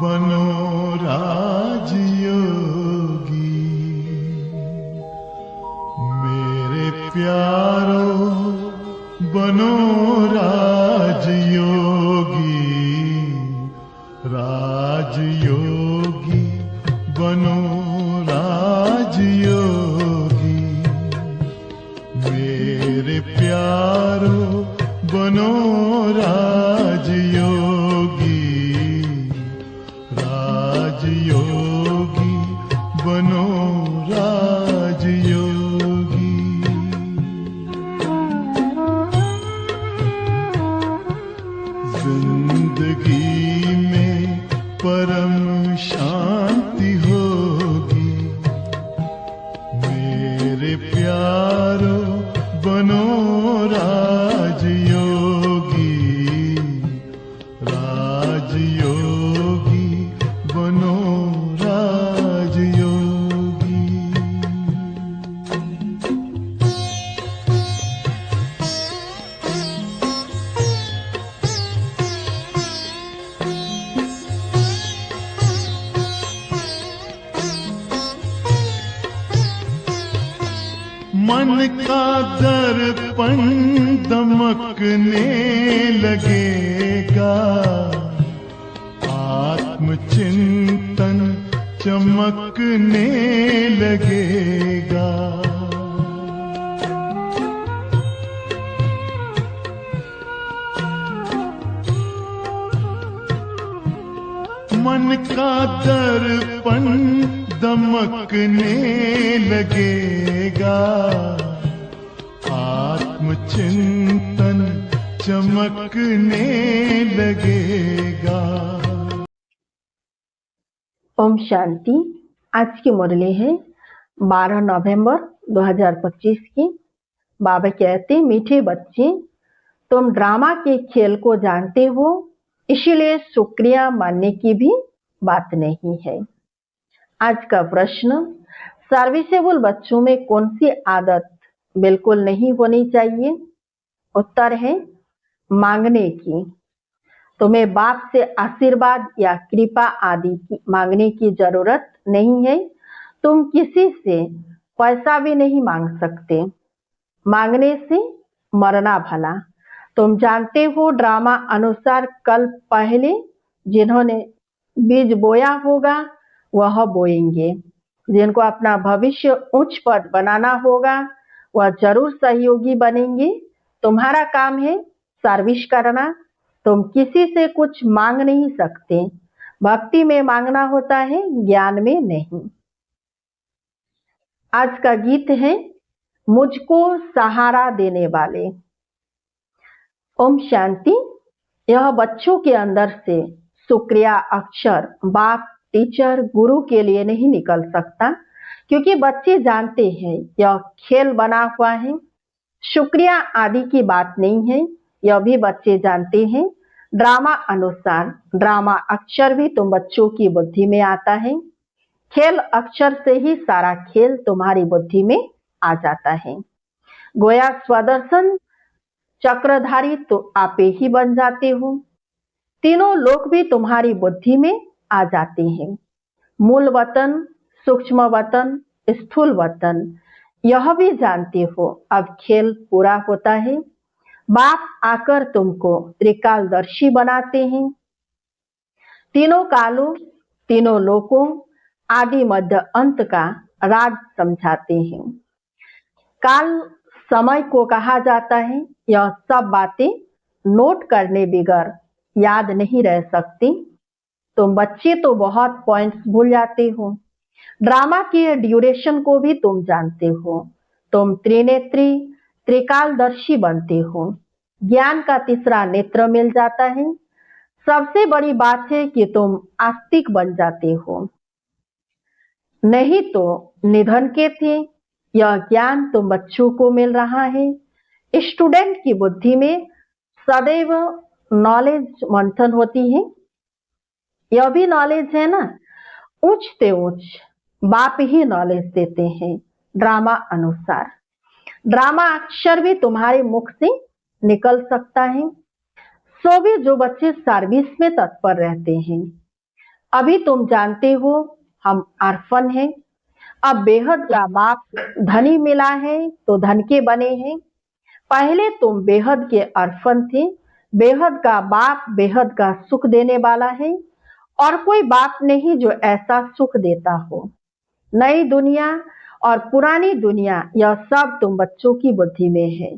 बनो राजयोगी। मेरे प्यारो बनो राजयोगी। राजयोगी बनो राजयोगी। मेरे प्यारो बनो राजयोगी। राजयोगी बनो राजयोगी। जिंदगी में परम शांति होगी। मेरे प्यारो बनो राजयोगी। राजयोगी बनो राजयोगी। मन का दर्पण दमकने लगेगा। आत्मचिंतन चमकने लगेगा। मन का दर्पण दमकने लगेगा। आत्मचिंतन चमकने लगेगा। ओम शांति। आज की मुरली है 12 नवंबर 2025 की। बाबा कहते, मीठे बच्चे, तुम ड्रामा के खेल को जानते हो, इसीलिए शुक्रिया मानने की भी बात नहीं है। आज का प्रश्न, सर्विसेबल बच्चों में कौन सी आदत बिल्कुल नहीं होनी चाहिए? उत्तर है मांगने की। तुम्हें बाप से आशीर्वाद या कृपा आदि की मांगने की जरूरत नहीं है। तुम किसी से पैसा भी नहीं मांग सकते। मांगने से मरना भला। तुम जानते हो ड्रामा अनुसार कल पहले जिन्होंने बीज बोया होगा वह बोएंगे। जिनको अपना भविष्य उच्च पद बनाना होगा वह जरूर सहयोगी बनेंगे। तुम्हारा काम है सर्विस करना। तुम किसी से कुछ मांग नहीं सकते। भक्ति में मांगना होता है, ज्ञान में नहीं। आज का गीत है मुझको सहारा देने वाले। ओम शांति। यह बच्चों के अंदर से शुक्रिया अक्षर बाप, टीचर, गुरु के लिए नहीं निकल सकता, क्योंकि बच्चे जानते हैं यह खेल बना हुआ है। शुक्रिया आदि की बात नहीं है, यह भी बच्चे जानते हैं। ड्रामा अनुसार ड्रामा अक्षर भी तुम बच्चों की बुद्धि में आता है। खेल अक्षर से ही सारा खेल तुम्हारी बुद्धि में आ जाता है। गोया स्वदर्शन चक्रधारी तो आप ही बन जाते हो। तीनों लोक भी तुम्हारी बुद्धि में आ जाते हैं। मूल वतन, सूक्ष्म वतन, स्थूल वतन, यह भी जानते हो। अब खेल पूरा होता है। बाप आकर तुमको त्रिकालदर्शी बनाते हैं। तीनों कालों, तीनों लोकों, आदि मध्य अंत का राज समझाते हैं। काल समय को कहा जाता है। यह सब बातें नोट करने बगैर याद नहीं रह सकती। तुम बच्चे तो बहुत पॉइंट्स भूल जाते हो। ड्रामा की ड्यूरेशन को भी तुम जानते हो। तुम त्रिनेत्री त्रिकालदर्शी बनते हो। ज्ञान का तीसरा नेत्र मिल जाता है। सबसे बड़ी बात है कि तुम आस्तिक बन जाते हो, नहीं तो निधन के थे। यह ज्ञान तुम बच्चों को मिल रहा है। स्टूडेंट की बुद्धि में सदैव नॉलेज मंथन होती है। यह भी नॉलेज है ना। उच्च से उच्च बाप ही नॉलेज देते हैं ड्रामा अनुसार। ड्रामा अक्षर भी तुम्हारे मुख से निकल सकता है। सो भी जो बच्चे सर्विस में तत्पर रहते हैं, अभी तुम जानते हो हम अर्फन हैं। अब बेहद का बाप धनी मिला है तो धन के बने हैं। पहले तुम बेहद के अर्फन थे। बेहद का बाप बेहद का सुख देने वाला है और कोई बाप नहीं जो ऐसा सुख देता हो। नई दुनिया और पुरानी दुनिया यह सब तुम बच्चों की बुद्धि में है,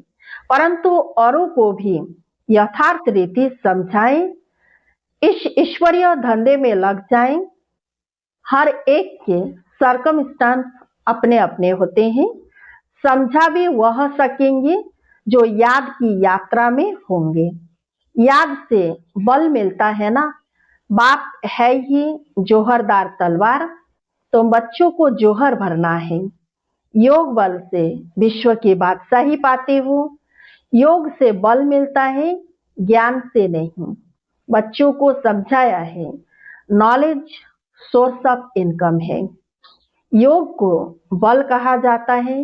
परंतु औरों को भी यथार्थ रीति समझाएं, इस ईश्वरीय धंधे में लग जाएं। हर एक के सर्कमस्टांस अपने अपने होते हैं। समझा भी वह सकेंगे जो याद की यात्रा में होंगे। याद से बल मिलता है ना। बाप है ही जोहरदार तलवार। तुम बच्चों को जोहर भरना है। योग बल से विश्व की बादशाही पाते हो। योग से बल मिलता है, ज्ञान से नहीं। बच्चों को समझाया है नॉलेज सोर्स ऑफ इनकम है। योग को बल कहा जाता है।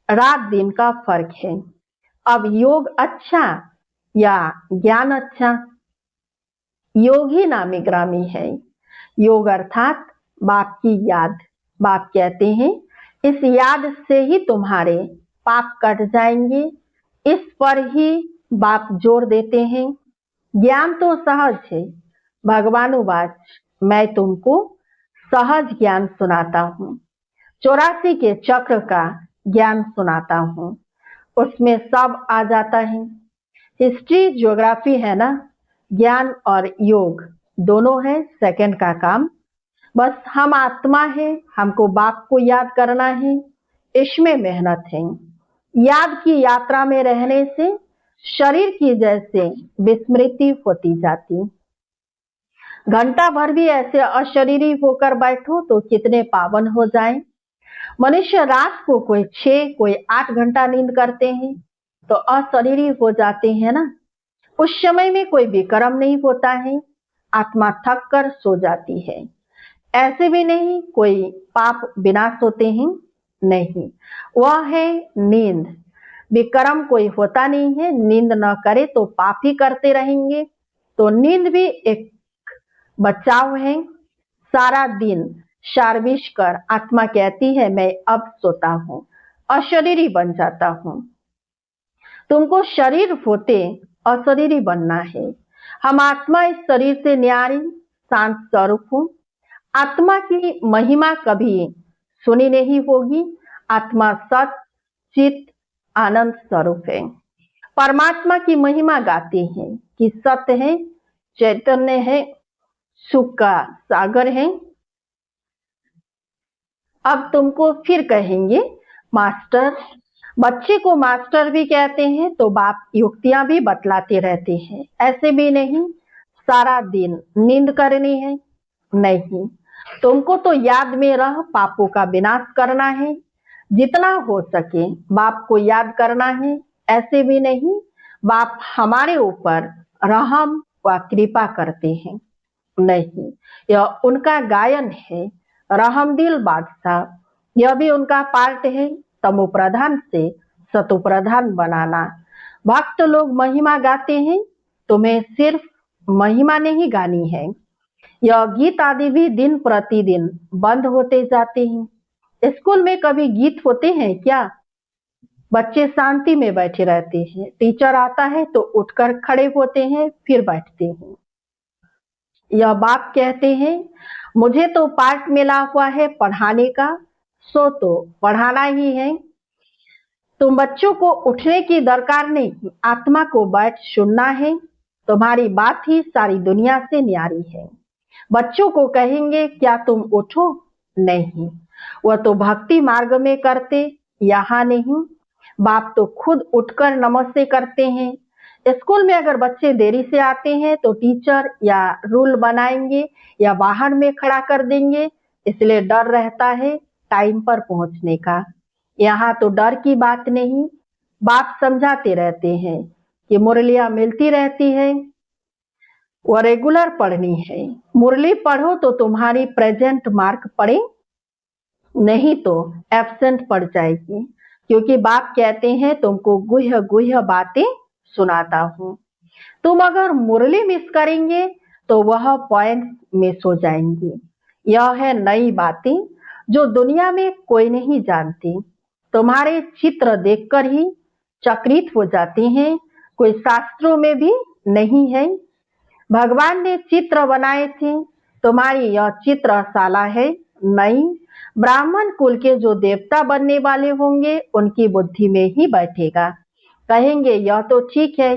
रात दिन का फर्क है। अब योग अच्छा या ज्ञान अच्छा? योग ही नामी ग्रामी है। योग अर्थात बाप की याद। बाप कहते हैं इस याद से ही तुम्हारे पाप कट जाएंगे। इस पर ही बाप जोर देते हैं। ज्ञान तो सहज है। भगवानुवाच मैं तुमको सहज ज्ञान सुनाता हूँ। 84 के चक्र का ज्ञान सुनाता हूँ। उसमें सब आ जाता है। हिस्ट्री ज्योग्राफी है ना। ज्ञान और योग दोनों है सेकंड का काम। बस हम आत्मा है, हमको बाप को याद करना है। इसमें मेहनत है। याद की यात्रा में रहने से शरीर की जैसे विस्मृति होती जाती। घंटा भर भी ऐसे अशरीरी होकर बैठो तो कितने पावन हो जाएं। मनुष्य रात को कोई 6 कोई 8 घंटा नींद करते हैं तो अशरीरी हो जाते हैं ना। उस समय में कोई विक्रम नहीं होता है। आत्मा थक कर सो जाती है। ऐसे भी नहीं कोई पाप विनाश होते हैं, नहीं। वह है नींद। विक्रम कोई होता नहीं है। नींद न करे तो पाप ही करते रहेंगे। तो नींद भी एक बचाव है। सारा दिन शार्विश कर आत्मा कहती है मैं अब सोता हूँ, अशरीरी बन जाता हूँ। तुमको शरीर होते अशरीरी बनना है। हम आत्मा इस शरीर से न्यारी शांत स्वरूप हूँ। आत्मा की महिमा कभी सुनी नहीं होगी। आत्मा सत चित आनंद स्वरूप है। परमात्मा की महिमा गाते हैं कि सत्य है, चैतन्य है, सुख का सागर है। अब तुमको फिर कहेंगे मास्टर। बच्चे को मास्टर भी कहते हैं तो बाप युक्तियां भी बतलाते रहते हैं। ऐसे भी नहीं सारा दिन नींद करनी है, नहीं। तुमको तो याद में रह पापों का विनाश करना है। जितना हो सके बाप को याद करना है। ऐसे भी नहीं बाप हमारे ऊपर रहम व कृपा करते हैं, नहीं। यह उनका गायन है। रहमदिल बादशाह यह भी उनका पार्ट है। तमो प्रधान से सतो प्रधान बनाना। भक्त लोग महिमा गाते हैं। तुम्हें सिर्फ महिमा नहीं गानी है। यह गीत आदि भी दिन प्रतिदिन बंद होते जाते हैं। स्कूल में कभी गीत होते हैं क्या? बच्चे शांति में बैठे रहते हैं। टीचर आता है तो उठकर खड़े होते हैं फिर बैठते हैं। यह बाप कहते हैं मुझे तो पार्ट मिला हुआ है पढ़ाने का, सो तो पढ़ाना ही है। तुम बच्चों को उठने की दरकार नहीं। आत्मा को बैठ सुनना है। तुम्हारी बात ही सारी दुनिया से न्यारी है। बच्चों को कहेंगे क्या तुम उठो? नहीं, वह तो भक्ति मार्ग में करते, यहाँ नहीं। बाप तो खुद उठकर नमस्ते करते हैं। स्कूल में अगर बच्चे देरी से आते हैं तो टीचर या रूल बनाएंगे या बाहर में खड़ा कर देंगे। इसलिए डर रहता है टाइम पर पहुंचने का। यहाँ तो डर की बात नहीं। बाप समझाते रहते हैं कि मुरलियां मिलती रहती है, वो रेगुलर पढ़नी है। मुरली पढ़ो तो तुम्हारी प्रेजेंट मार्क पड़े, नहीं तो एब्सेंट पड़ जाएगी। क्योंकि बाप कहते हैं तुमको गुह्य गुह्य बातें सुनाता हूँ। तुम अगर मुरली मिस करेंगे तो वह पॉइंट मिस हो जाएंगी। यह है नई बातें जो दुनिया में कोई नहीं जानती। तुम्हारे चित्र देखकर ही चकित हो जाते हैं, कोई शास्त्रों में भी नहीं है। भगवान ने चित्र बनाए थे, तुम्हारी यह चित्रशाला है नई। ब्राह्मण कुल के जो देवता बनने वाले होंगे उनकी बुद्धि में ही बैठेगा। कहेंगे यह तो ठीक है,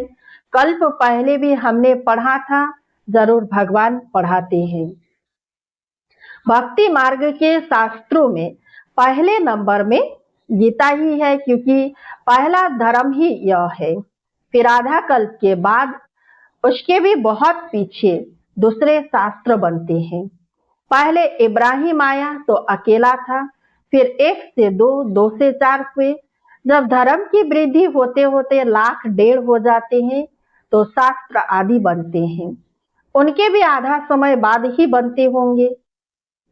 कल्प पहले भी हमने पढ़ा था, जरूर भगवान पढ़ाते हैं। भक्ति मार्ग के शास्त्रों में पहले नंबर में गीता ही है, क्योंकि पहला धर्म ही यह है। फिर आधा कल्प के बाद उसके भी बहुत पीछे दूसरे शास्त्र बनते हैं। पहले इब्राहिम आया तो अकेला था, फिर 1 से 2, 2 से 4 हुए। जब धर्म की वृद्धि होते होते लाख 1.5 हो जाते हैं तो शास्त्र आदि बनते हैं। उनके भी आधा समय बाद ही बनते होंगे।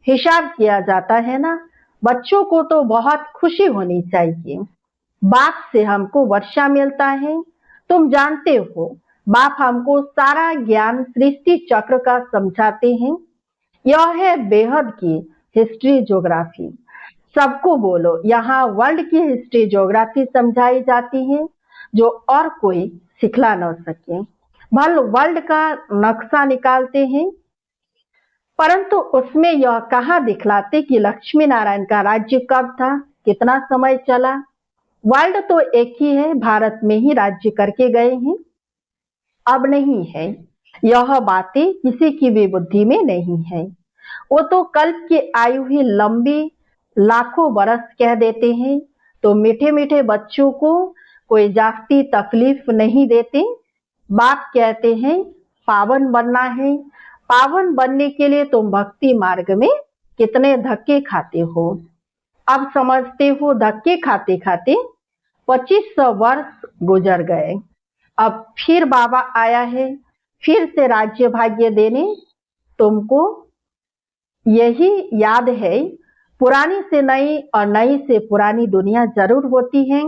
हिसाब किया जाता है ना। बच्चों को तो बहुत खुशी होनी चाहिए। बाप से हमको वर्षा मिलता है। तुम जानते हो, बाप हमको सारा ज्ञान सृष्टि चक्र का समझाते हैं। यह है बेहद की हिस्ट्री ज्योग्राफी। सबको बोलो, यहाँ वर्ल्ड की हिस्ट्री ज्योग्राफी समझाई जाती है जो और कोई सिखला न सके। भल वर्ल्ड का नक्शा निकालते हैं, परंतु उसमें यह कहाँ दिखलाते कि लक्ष्मी नारायण का राज्य कब था, कितना समय चला। वर्ल्ड तो एक ही है, भारत में ही राज्य करके गए हैं, अब नहीं है। यह बातें किसी की भी बुद्धि में नहीं है। वो तो कल्प की आयु ही लंबी लाखों बरस कह देते हैं, तो मीठे मीठे बच्चों को कोई जास्ती तकलीफ नहीं देते। बाप कहते हैं पावन बनना है। पावन बनने के लिए तुम भक्ति मार्ग में कितने धक्के खाते हो। अब समझते हो धक्के खाते खाते 2500 वर्ष गुजर गए। अब फिर बाबा आया है, फिर से राज्य भाग्य देने। तुमको यही याद है, पुरानी से नई और नई से पुरानी दुनिया जरूर होती है।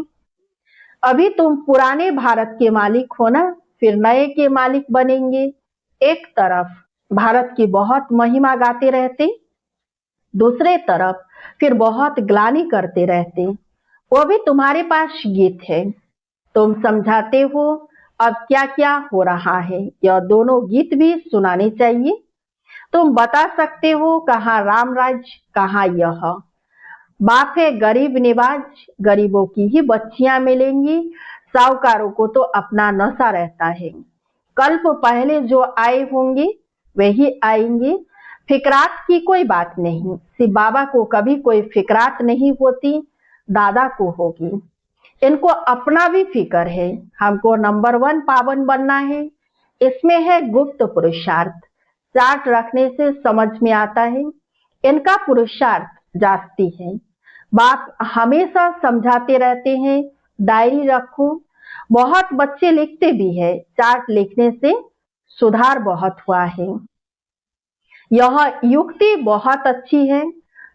अभी तुम पुराने भारत के मालिक हो ना, फिर नए के मालिक बनेंगे। एक तरफ भारत की बहुत महिमा गाते रहते, दूसरे तरफ फिर बहुत ग्लानि करते रहते। वो भी तुम्हारे पास गीत है, तुम समझाते हो अब क्या क्या हो रहा है। यह दोनों गीत भी सुनाने चाहिए। तुम बता सकते हो कहाँ राम राज्य, कहाँ यह। बाप है गरीब निवाज, गरीबों की ही बच्चियां मिलेंगी। साहूकारों को तो अपना नशा रहता है। कल्प पहले जो आए होंगे वही आएंगे। फिकरात की कोई बात नहीं। सिर्फ बाबा को कभी कोई फिकरात नहीं होती, दादा को होगी। इनको अपना भी फिकर है। हमको नंबर 1 पावन बनना है। इसमें है गुप्त पुरुषार्थ। चार्ट रखने से समझ में आता है। इनका पुरुषार्थ जास्ती है। बाप हमेशा समझाते रहते हैं डायरी रखो। बहुत बच्चे लिखते भी है, चार्ट लिखने से सुधार बहुत हुआ है। यह युक्ति बहुत अच्छी है,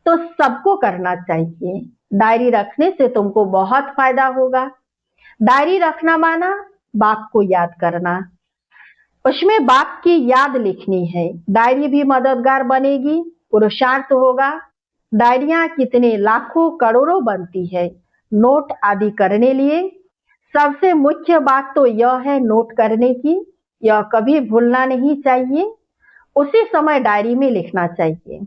तो सबको करना चाहिए। डायरी रखने से तुमको बहुत फायदा होगा। डायरी रखना माना बाप को याद करना, उसमें बाप की याद लिखनी है। डायरी भी मददगार बनेगी, पुरुषार्थ होगा। डायरियां कितने लाखों करोड़ों बनती है नोट आदि करने लिए। सबसे मुख्य बात तो यह है नोट करने की, यह कभी भूलना नहीं चाहिए। उसी समय डायरी में लिखना चाहिए।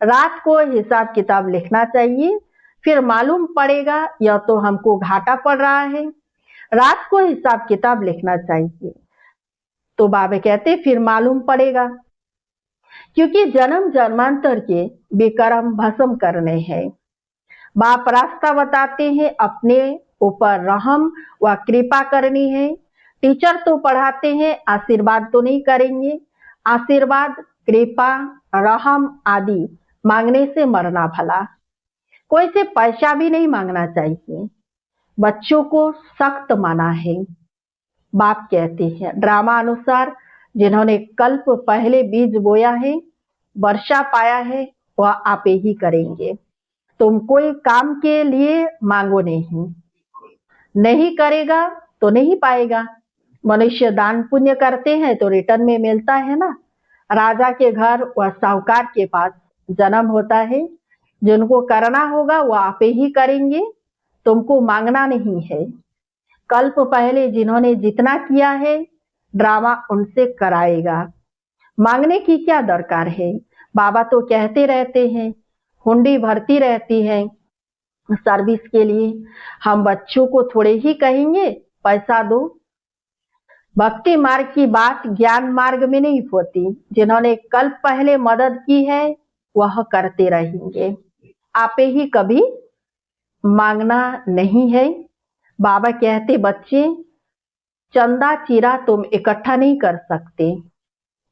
रात को हिसाब किताब लिखना चाहिए, फिर मालूम पड़ेगा यह तो हमको घाटा पड़ रहा है। रात को हिसाब किताब लिखना चाहिए, तो बाबा कहते फिर मालूम पड़ेगा, क्योंकि जन्म जन्मांतर के विकर्म भस्म करने हैं। बाप रास्ता बताते हैं, अपने ऊपर रहम व कृपा करनी है। टीचर तो पढ़ाते हैं, आशीर्वाद तो नहीं करेंगे। आशीर्वाद, कृपा, रहम आदि मांगने से मरना भला। कोई से पैसा भी नहीं मांगना चाहिए। बच्चों को सख्त माना है। बाप कहते हैं ड्रामा अनुसार जिन्होंने कल्प पहले बीज बोया है, वर्षा पाया है, वह आप ही करेंगे। तुम कोई काम के लिए मांगो नहीं, नहीं करेगा तो नहीं पाएगा। मनुष्य दान पुण्य करते हैं तो रिटर्न में मिलता है ना। राजा के घर व साहूकार के पास जन्म होता है। जिनको करना होगा वो आप ही करेंगे, तुमको मांगना नहीं है। कल्प पहले जिन्होंने जितना किया है ड्रामा उनसे कराएगा। मांगने की क्या दरकार है? बाबा तो कहते रहते हैं, हुंडी भरती रहती है सर्विस के लिए। हम बच्चों को थोड़े ही कहेंगे पैसा दो। भक्ति मार्ग की बात ज्ञान मार्ग में नहीं होती। जिन्होंने कल पहले मदद की है वह करते रहेंगे, आप ही कभी मांगना नहीं है। बाबा कहते बच्चे चंदा चीरा तुम इकट्ठा नहीं कर सकते,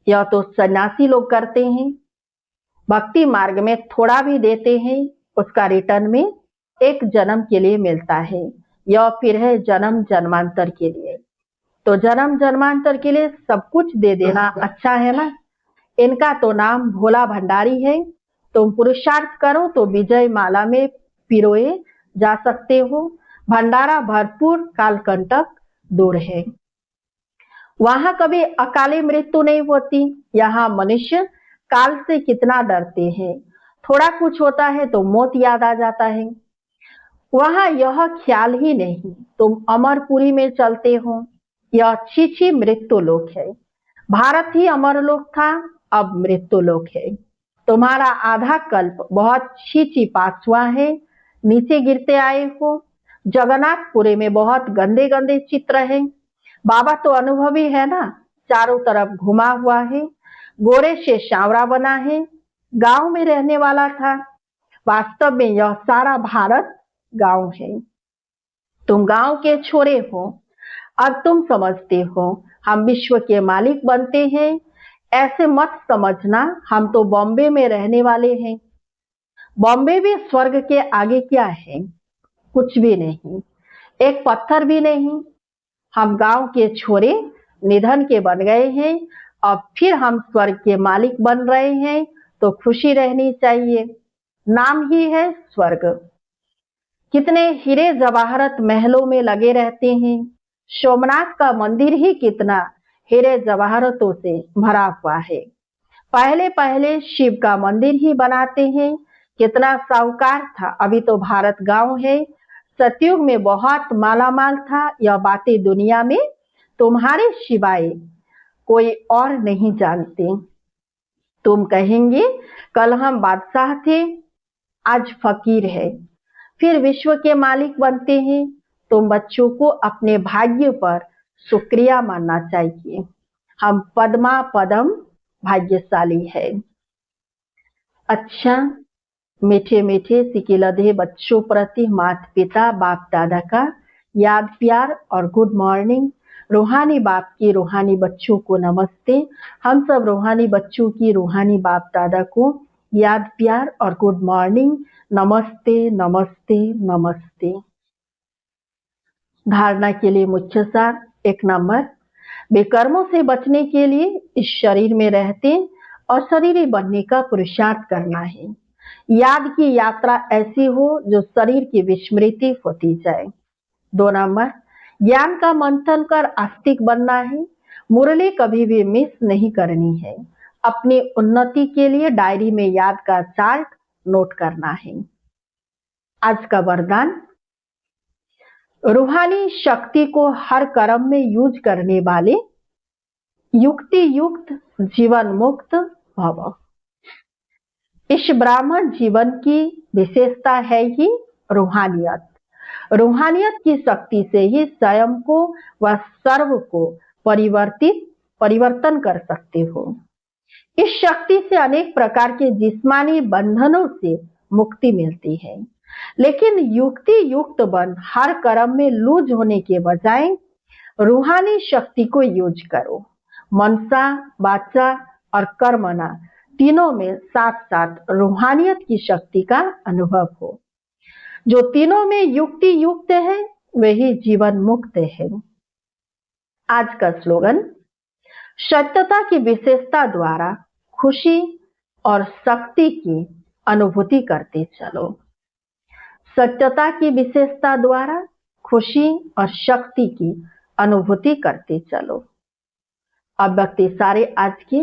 यह तो सन्यासी लोग करते हैं। भक्ति मार्ग में थोड़ा भी देते हैं उसका रिटर्न में एक जन्म के लिए मिलता है, यह फिर है जन्म जन्मांतर के लिए। तो जन्म जन्मांतर के लिए सब कुछ दे देना अच्छा है ना। इनका तो नाम भोला भंडारी है। तुम पुरुषार्थ करो तो विजय माला में पिरोए जा सकते हो। भंडारा भरपूर, कालकंटक दूर है। वहां कभी अकाली मृत्यु नहीं होती। यहाँ मनुष्य काल से कितना डरते हैं, थोड़ा कुछ होता है तो मौत याद आ जाता है। वहां यह ख्याल ही नहीं तुम अमरपुरी में चलते हो, यह अच्छी छी मृत्यु लोक है। भारत ही अमर लोक था, अब मृत्यु लोक है। तुम्हारा आधा कल्प बहुत छी पास हुआ है, नीचे गिरते आए हो। जगन्नाथपुरी में बहुत गंदे गंदे चित्र हैं। बाबा तो अनुभवी है ना, चारों तरफ घुमा हुआ है, गोरे से सांवरा बना है, गांव में रहने वाला था। वास्तव में यह सारा भारत गांव है। तुम गांव के छोरे हो, अब तुम समझते हो हम विश्व के मालिक बनते हैं। ऐसे मत समझना, हम तो बॉम्बे में रहने वाले हैं। बॉम्बे भी स्वर्ग के आगे क्या है? कुछ भी नहीं, एक पत्थर भी नहीं। हम गांव के छोरे निधन के बन गए हैं, अब फिर हम स्वर्ग के मालिक बन रहे हैं, तो खुशी रहनी चाहिए। नाम ही है स्वर्ग। कितने हीरे जवाहरत महलों में लगे रहते हैं। सोमनाथ का मंदिर ही कितना हीरे जवाहरतों से भरा हुआ है। पहले पहले शिव का मंदिर ही बनाते हैं, कितना साहूकार था। अभी तो भारत गांव है, सतयुग में बहुत मालामाल था। यह बातें दुनिया में तुम्हारे सिवाय कोई और नहीं जानते। तुम कहेंगे कल हम बादशाह थे, आज फकीर है, फिर विश्व के मालिक बनते हैं। तुम बच्चों को अपने भाग्य पर शुक्रिया मानना चाहिए। हम पद्मा पदम भाग्यशाली है। अच्छा, मीठे मीठे सिकिलधे बच्चों प्रति माता पिता बाप दादा का याद प्यार और गुड मॉर्निंग। रूहानी बाप की रूहानी बच्चों को नमस्ते। हम सब रूहानी बच्चों की रूहानी बाप दादा को याद प्यार और गुड मॉर्निंग। नमस्ते नमस्ते नमस्ते। धारणा के लिए मुख्य सार 1 नंबर, बेकर्मों से बचने के लिए इस शरीर में रहते और शरीरी बनने का पुरुषार्थ करना है। याद की यात्रा ऐसी हो जो शरीर की विस्मृति होती जाए। 2 नंबर, ज्ञान का मंथन कर आस्तिक बनना है। मुरली कभी भी मिस नहीं करनी है। अपनी उन्नति के लिए डायरी में याद का चार्ट नोट करना है। आज का वरदान, रूहानी शक्ति को हर कर्म में यूज करने वाले युक्ति युक्त जीवन मुक्त भव। इस ब्राह्मण जीवन की विशेषता है ही रूहानियत। रूहानियत की शक्ति से ही स्वयं को व सर्व को परिवर्तन कर सकते हो। इस शक्ति से अनेक प्रकार के जिस्मानी बंधनों से मुक्ति मिलती है। लेकिन युक्ति युक्त बन हर कर्म में लूज होने के बजाय रूहानी शक्ति को यूज करो। मनसा, वाचा और कर्मना तीनों में साथ साथ रूहानियत की शक्ति का अनुभव हो। जो तीनों में युक्ति युक्त है वही जीवन मुक्त है। आज का स्लोगन, सत्यता की विशेषता द्वारा खुशी और शक्ति की अनुभूति करते चलो। सत्यता की विशेषता द्वारा खुशी और शक्ति की अनुभूति करते चलो। अब वक्त सारे आज की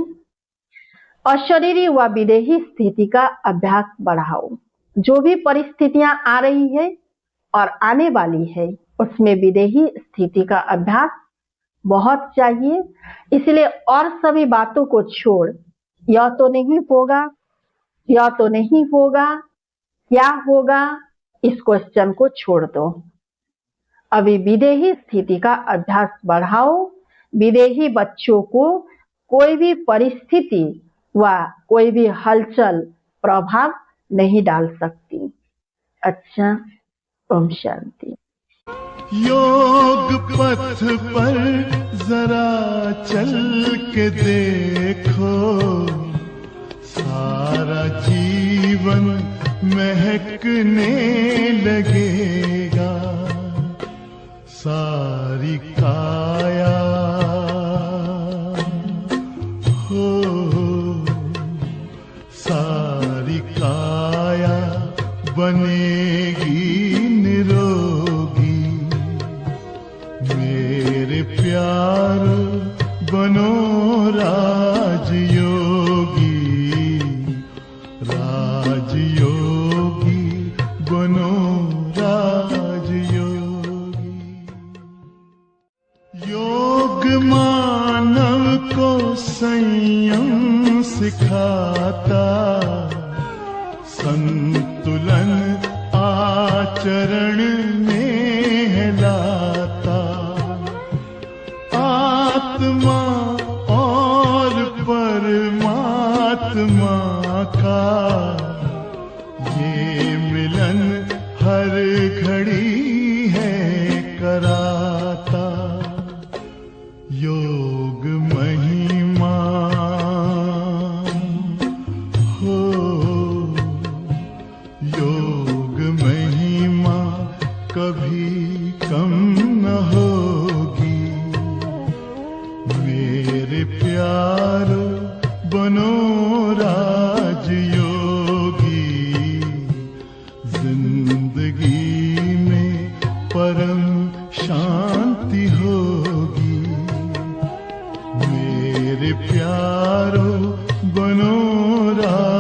अशरीरी व विदेही स्थिति का अभ्यास बढ़ाओ। जो भी परिस्थितियां आ रही है और आने वाली है उसमें विदेही स्थिति का अभ्यास बहुत चाहिए। इसलिए और सभी बातों को छोड़, यह तो नहीं होगा, यह तो नहीं होगा, क्या होगा, इस क्वेश्चन को छोड़ दो। अभी विदेही स्थिति का अभ्यास बढ़ाओ। विदेही बच्चों को कोई भी परिस्थिति व कोई भी हलचल प्रभाव नहीं डाल सकती। अच्छा, ओम शांति। योग पथ पर जरा चल के देखो, सारा जीवन महकने लगेगा। सारी काया हो, सारी काया बनेगी निरोगी। मेरे प्यार बनो राजयोगी, राजयोगी बनो राजयोगी। योग मानव को संयम सिखाता, संतुलन आचरण में लाता। आत्मा और परमात्मा का ये मिलन हर घड़ी है कराता। योग महिमा हो, योग महिमा कभी कम न होगी। मेरे प्यारो बनो राजयोगी, जिंदगी में परम शांति होगी। मेरे प्यारो बनो राजयोगी।